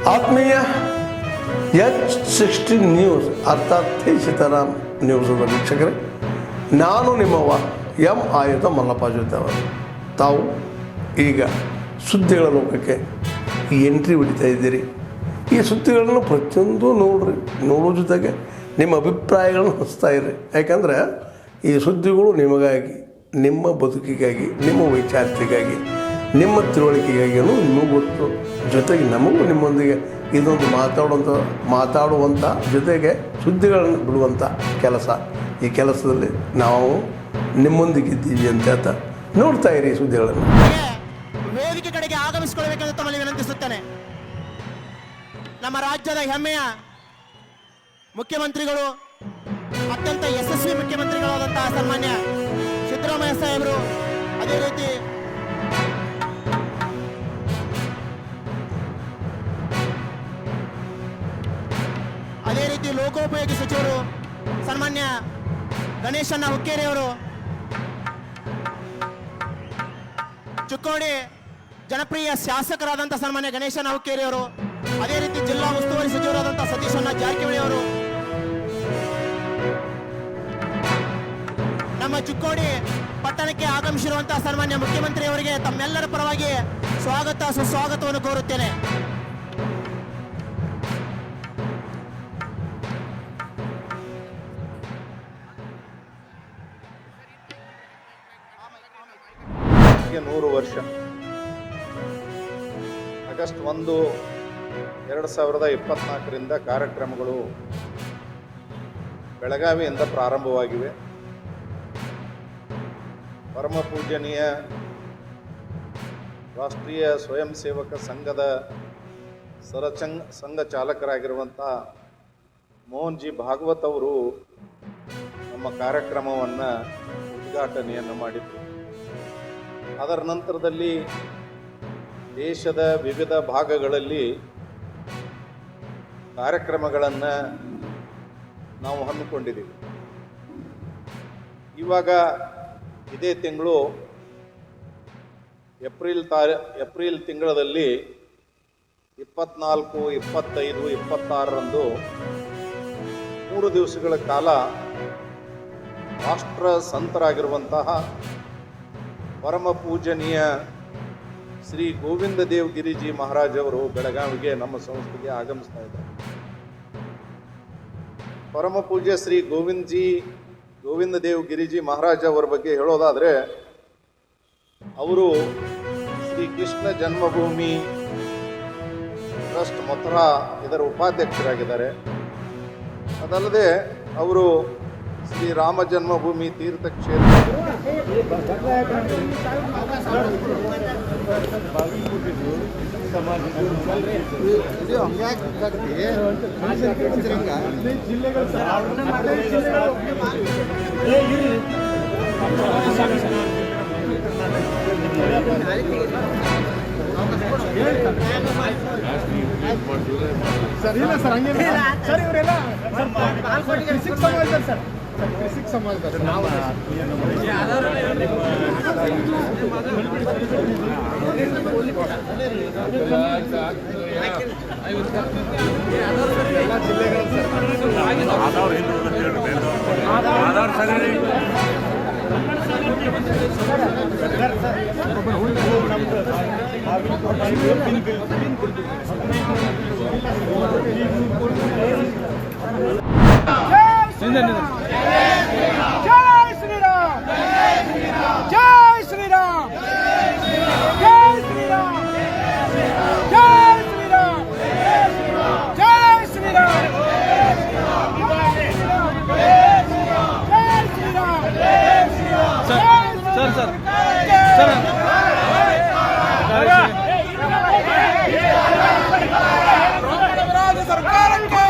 ಆತ್ಮೀಯ H16 news ಅರ್ಥಾತ್ ಸೀತಾರಾಮ್ ನ್ಯೂಸದ ವೀಕ್ಷಕರೇ, ನಾನು ನಿಮ್ಮವ ಎಂ ಆಯುಧ ಮಲ್ಲಪ್ಪ ಜೊತೆ ಅವರು. ತಾವು ಈಗ ಸುದ್ದಿಗಳ ಲೋಕಕ್ಕೆ ಎಂಟ್ರಿ ಹೊಡಿತಾ ಇದ್ದೀರಿ. ಈ ಸುದ್ದಿಗಳನ್ನು ಪ್ರತಿಯೊಂದು ನೋಡೋ ಜೊತೆಗೆ ನಿಮ್ಮ ಅಭಿಪ್ರಾಯಗಳನ್ನು ಹಚ್ತಾ ಇರ್ರಿ. ಯಾಕಂದರೆ ಈ ಸುದ್ದಿಗಳು ನಿಮಗಾಗಿ, ನಿಮ್ಮ ಬದುಕಿಗಾಗಿ, ನಿಮ್ಮ ವೈಚಾರಿಕೆಗಾಗಿ, ನಿಮ್ಮ ತಿಳುವಳಿಕೆಗಾಗಿಯೂ ನಿಮಗೂ ಗೊತ್ತು. ಜೊತೆಗೆ ನಮಗೂ ನಿಮ್ಮೊಂದಿಗೆ ಇದೊಂದು ಮಾತಾಡುವಂಥ ಜೊತೆಗೆ ಸುದ್ದಿಗಳನ್ನು ಬಿಡುವಂಥ ಕೆಲಸ. ಈ ಕೆಲಸದಲ್ಲಿ ನಾವು ನಿಮ್ಮೊಂದಿಗಿದ್ದೀವಿ ಅಂತ ಹೇಳ್ತಾ ನೋಡ್ತಾ ಇರಿ ಸುದ್ದಿಗಳನ್ನು. ವೇದಿಕೆ ಕಡೆಗೆ ಆಗಮಿಸಿಕೊಳ್ಳಬೇಕೆಂದು ತಮ್ಮಲ್ಲಿ ವಿನಂತಿಸುತ್ತೇನೆ. ನಮ್ಮ ರಾಜ್ಯದ ಹೆಮ್ಮೆಯ ಮುಖ್ಯಮಂತ್ರಿಗಳು, ಅತ್ಯಂತ ಯಶಸ್ವಿ ಮುಖ್ಯಮಂತ್ರಿಗಳಾದಂತಹ ಸನ್ಮಾನ್ಯ ಸಿದ್ದರಾಮಯ್ಯ ಸಾಹೇಬರು, ಅದೇ ರೀತಿ ಲೋಕೋಪಯೋಗಿ ಸಚಿವರು ಸನ್ಮಾನ್ಯ ಗಣೇಶಣ್ಣ ಹುಕ್ಕೇರಿ ಅವರು, ಚಿಕ್ಕೋಡಿ ಜನಪ್ರಿಯ ಶಾಸಕರಾದಂಥ ಸನ್ಮಾನ್ಯ ಗಣೇಶಣ್ಣ ಹುಕ್ಕೇರಿ ಅವರು, ಅದೇ ರೀತಿ ಜಿಲ್ಲಾ ಉಸ್ತುವಾರಿ ಸಚಿವರಾದಂಥ ಸತೀಶಣ್ಣ ಜಾರಕಿಹೊಳಿ ಅವರು, ನಮ್ಮ ಚಿಕ್ಕೋಡಿ ಪಟ್ಟಣಕ್ಕೆ ಆಗಮಿಸಿರುವಂತಹ ಸನ್ಮಾನ್ಯ ಮುಖ್ಯಮಂತ್ರಿ ಅವರಿಗೆ ತಮ್ಮೆಲ್ಲರ ಪರವಾಗಿ ಸ್ವಾಗತ ಸುಸ್ವಾಗತವನ್ನು ಕೋರುತ್ತೇನೆ. ಗೆ 100 ವರ್ಷ. ಆಗಸ್ಟ್ 1, 2024 ಕಾರ್ಯಕ್ರಮಗಳು ಬೆಳಗಾವಿಯಿಂದ ಪ್ರಾರಂಭವಾಗಿವೆ. ಪರಮ ಪೂಜನೀಯ ರಾಷ್ಟ್ರೀಯ ಸ್ವಯಂ ಸೇವಕ ಸಂಘದ ಸಂಘ ಚಾಲಕರಾಗಿರುವಂಥ ಮೋಹನ್ ಜಿ ಭಾಗವತ್ ಅವರು ನಮ್ಮ ಕಾರ್ಯಕ್ರಮವನ್ನು ಉದ್ಘಾಟನೆಯನ್ನು ಮಾಡಿದರು. ಅದರ ನಂತರದಲ್ಲಿ ದೇಶದ ವಿವಿಧ ಭಾಗಗಳಲ್ಲಿ ಕಾರ್ಯಕ್ರಮಗಳನ್ನು ನಾವು ಹಮ್ಮಿಕೊಂಡಿದ್ದೀವಿ. ಇವಾಗ ಇದೇ ತಿಂಗಳು ಏಪ್ರಿಲ್ ತಿಂಗಳಲ್ಲಿ 24, 25, 26ರಂದು 3 ದಿವಸಗಳ ಕಾಲ ರಾಷ್ಟ್ರ ಸಂತರಾಗಿರುವಂತಹ ಪರಮ ಪೂಜನೀಯ ಶ್ರೀ ಗೋವಿಂದ ದೇವ್ ಗಿರಿಜಿ ಮಹಾರಾಜ್ ಅವರು ಬೆಳಗಾವಿಗೆ ನಮ್ಮ ಸಂಸ್ಥೆಗೆ ಆಗಮಿಸ್ತಾ ಇದ್ದಾರೆ. ಪರಮ ಪೂಜ್ಯ ಶ್ರೀ ಗೋವಿಂದ ದೇವ್ ಗಿರಿಜಿ ಮಹಾರಾಜ್ ಅವರ ಬಗ್ಗೆ ಹೇಳೋದಾದರೆ, ಅವರು ಶ್ರೀ ಕೃಷ್ಣ ಜನ್ಮಭೂಮಿ ಟ್ರಸ್ಟ್ ಮಥುರಾ ಇದರ ಉಪಾಧ್ಯಕ್ಷರಾಗಿದ್ದಾರೆ. ಅದಲ್ಲದೆ ಅವರು ಶ್ರೀ ರಾಮ ಜನ್ಮಭೂಮಿ ತೀರ್ಥಕ್ಷೇತ್ರ ಸರ್ ಇಲ್ಲ ಸರ್ ಹಂಗೆ ಸರ್ ಇವರೆಲ್ಲ ಕೃಷಿಕ್ ಸಮಾಜ ನಾವು ಎಲ್ಲ ಜಿಲ್ಲೆಗಳು ಸರ್ಕಾರಕ್ಕೆ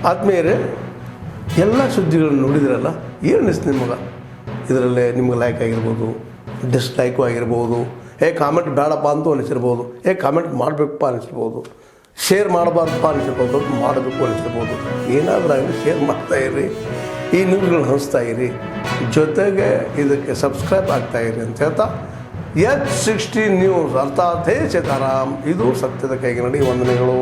ಆದ್ಮೇಲೆ ಎಲ್ಲ ಸುದ್ದಿಗಳನ್ನು ನೋಡಿದ್ರಲ್ಲ, ಏನು ಅನಿಸ್ತು ನಿಮಗೆ? ಇದರಲ್ಲೇ ನಿಮ್ಗೆ ಲೈಕ್ ಆಗಿರ್ಬೋದು, ಡಿಸ್ಲೈಕು ಆಗಿರ್ಬೋದು, ಕಾಮೆಂಟ್ ಬೇಡಪ್ಪ ಅಂತೂ ಅನಿಸಿರ್ಬೋದು, ಕಾಮೆಂಟ್ ಮಾಡಬೇಕಪ್ಪ ಅನಿಸಿರ್ಬೋದು, ಶೇರ್ ಮಾಡಬಾರ್ದಪ್ಪ ಅನಿಸಿರ್ಬೋದು, ಮಾಡಬೇಕು ಅನಿಸಿರ್ಬೋದು. ಏನಾದರೂ ಆಗಲಿ ಶೇರ್ ಮಾಡ್ತಾಯಿರಿ, ಈ ನ್ಯೂಸ್ಗಳನ್ನ ಹಂಚ್ತಾ ಇರಿ, ಜೊತೆಗೆ ಇದಕ್ಕೆ ಸಬ್ಸ್ಕ್ರೈಬ್ ಆಗ್ತಾಯಿರಿ ಅಂತ ಹೇಳ್ತಾ H16 ನ್ಯೂಸ್ ಅರ್ಥಾತ್ ಹೇ ಸೀತಾರಾಮ್, ಇದು ಸತ್ಯದ ಕೈಗೆ ನಡಿ. ವಂದನೆಗಳು.